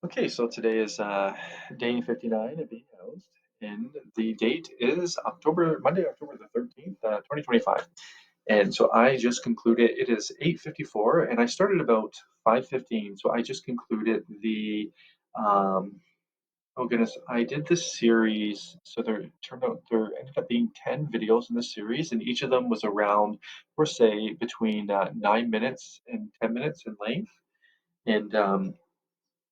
Okay, so today is day 59 of being housed, and the date is Monday, October the 13th, 2025. And so I just concluded, it is 8:54, and I started about 5:15. So I just concluded um, oh goodness, I did this series. So there ended up being 10 videos in this series, and each of them was around, per se, between 9 minutes and 10 minutes in length. And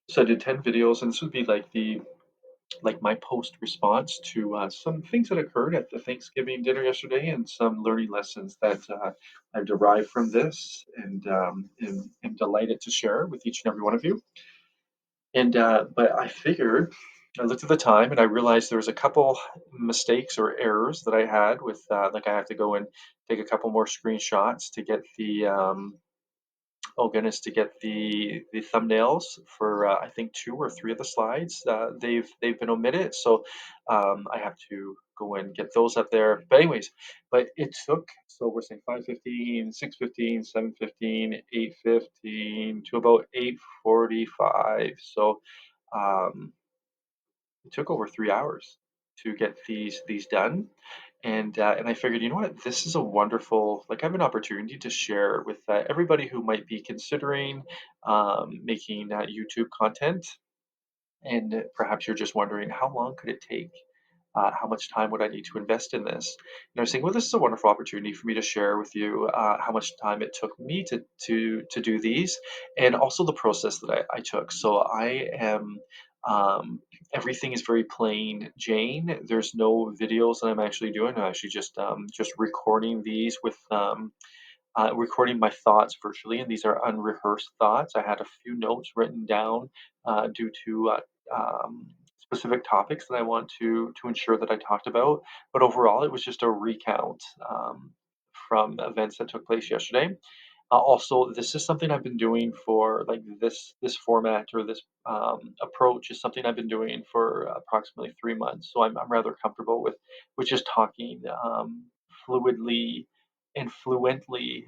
so I did 10 videos, and this would be like my post response to some things that occurred at the Thanksgiving dinner yesterday, and some learning lessons that I've derived from this, and am delighted to share with each and every one of you. And but I figured, I looked at the time, and I realized there was a couple mistakes or errors that I had with like I have to go and take a couple more screenshots to get oh goodness, to get the thumbnails for I think two or three of the slides. They've been omitted, so I have to go and get those up there. But anyways, but it took, so we're saying 5:15, 6:15, 7:15, 8:15 to about 8:45. So um, it took over 3 hours to get these done, and I figured, you know what, this is a wonderful, like, I have an opportunity to share with everybody who might be considering making YouTube content, and perhaps you're just wondering, how long could it take? How much time would I need to invest in this? And I was saying, well, this is a wonderful opportunity for me to share with you how much time it took me to do these, and also the process that I took. So I am everything is very plain Jane. There's no videos that I'm actually doing. I'm actually just recording these with recording my thoughts virtually, and these are unrehearsed thoughts. I had a few notes written down due to specific topics that I want to ensure that I talked about. But overall, it was just a recount from events that took place yesterday. Also, this is something I've been doing for, like, this format, or this approach is something I've been doing for approximately 3 months. So I'm rather comfortable with just talking fluidly and fluently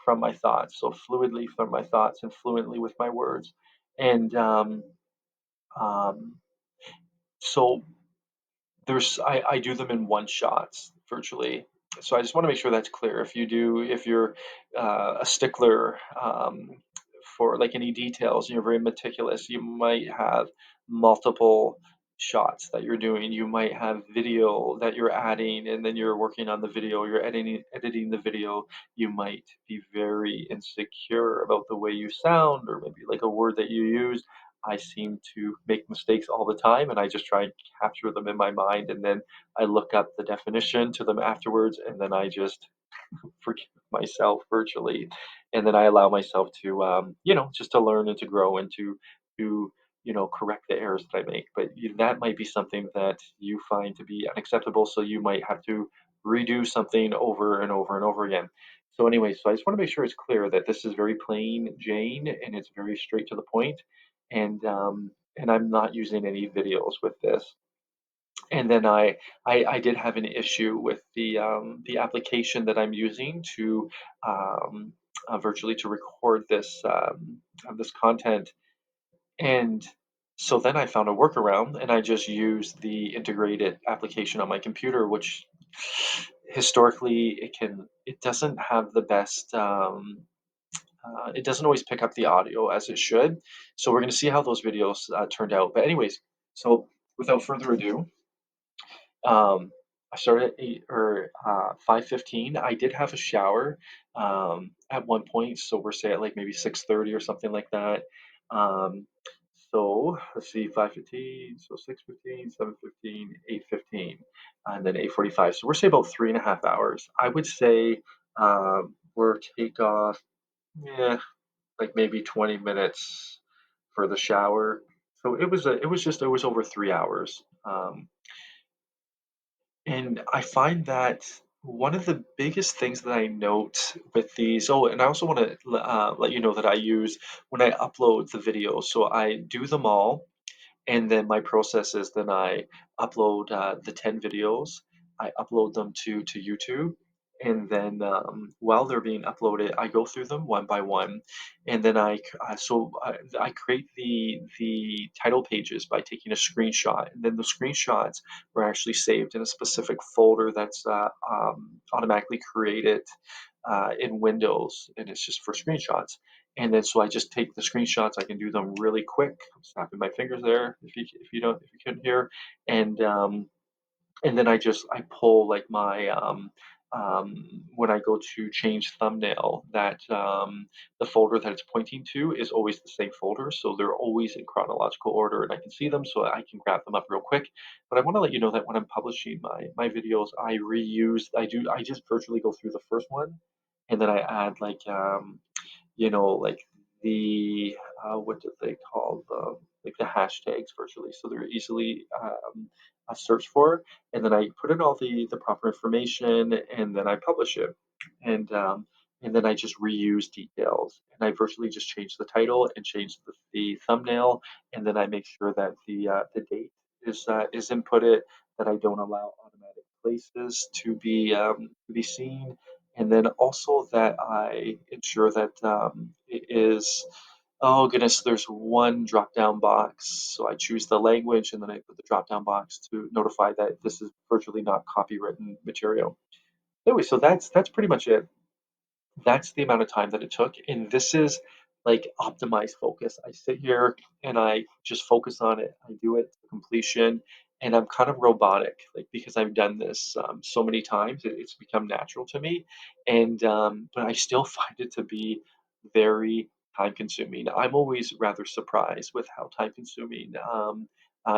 from my thoughts. So fluidly from my thoughts and fluently with my words. And um, so I do them in one shots virtually. So I just want to make sure that's clear. If you're a stickler for, like, any details, and you're very meticulous, you might have multiple shots that you're doing. You might have video that you're adding, and then you're working on the video, you're editing the video. You might be very insecure about the way you sound, or maybe like a word that you use. I seem to make mistakes all the time, and I just try and capture them in my mind, and then I look up the definition to them afterwards, and then I just forgive myself virtually, and then I allow myself to, just to learn and to grow, and to correct the errors that I make. But that might be something that you find to be unacceptable, so you might have to redo something over and over and over again. So anyway, so I just want to make sure it's clear that this is very plain Jane, and it's very straight to the point, and I'm not using any videos with this. And then I did have an issue with the application that I'm using to um, virtually to record this content. And so then I found a workaround, and I just used the integrated application on my computer, which historically it doesn't have the best. It doesn't always pick up the audio as it should. So we're going to see how those videos turned out. But anyways, so without further ado, um, I started at 5:15. I did have a shower at one point, so we're say at like maybe 6:30 or something like that. Um, so let's see, 5:15, so 6:15, 7:15, 8:15, and then 8:45. So we're say about 3.5 hours. I would say we're takeoff, yeah, like maybe 20 minutes for the shower. So it was over 3 hours. And I find that one of the biggest things that I note with these, oh, and I also want to let you know that I use, when I upload the videos, so I do them all, and then my process is, then I upload the 10 videos, I upload them to YouTube, and then while they're being uploaded, I go through them one by one, and then I create the title pages by taking a screenshot, and then the screenshots were actually saved in a specific folder that's automatically created in Windows, and it's just for screenshots. And then so I just take the screenshots. I can do them really quick. I'm snapping my fingers there if you couldn't hear, and then I pull like my when I go to change thumbnail, that the folder that it's pointing to is always the same folder, so they're always in chronological order, and I can see them, so I can grab them up real quick. But I want to let you know that when I'm publishing my videos, I just virtually go through the first one, and then I add like like the what do they call the hashtags virtually, so they're easily searched for, and then I put in all the proper information, and then I publish it, and um, and then I just reuse details, and I virtually just change the title and change the thumbnail, and then I make sure that the date is inputted, that I don't allow automatic places to be seen, and then also that I ensure that it is, oh goodness, there's one drop down box. So I choose the language, and then I put the drop down box to notify that this is virtually not copywritten material. Anyway, so that's pretty much it. That's the amount of time that it took. And this is like optimized focus. I sit here and I just focus on it. I do it to completion, and I'm kind of robotic, like because I've done this so many times, it's become natural to me. And but I still find it to be very time consuming. I'm always rather surprised with how time consuming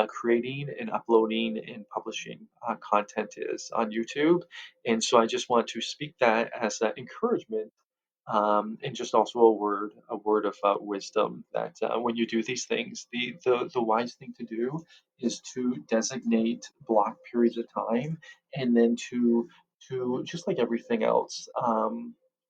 creating and uploading and publishing content is on YouTube. And so I just want to speak that as that encouragement, and just also a word of wisdom that when you do these things, the wise thing to do is to designate block periods of time, and then to just like everything else,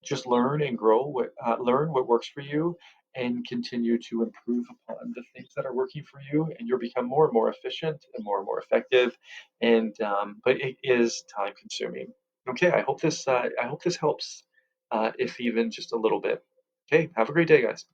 just learn and grow learn what works for you, and continue to improve upon the things that are working for you, and you'll become more and more efficient and more effective. And but it is time consuming. Okay, I hope this helps, if even just a little bit. Okay, have a great day, guys.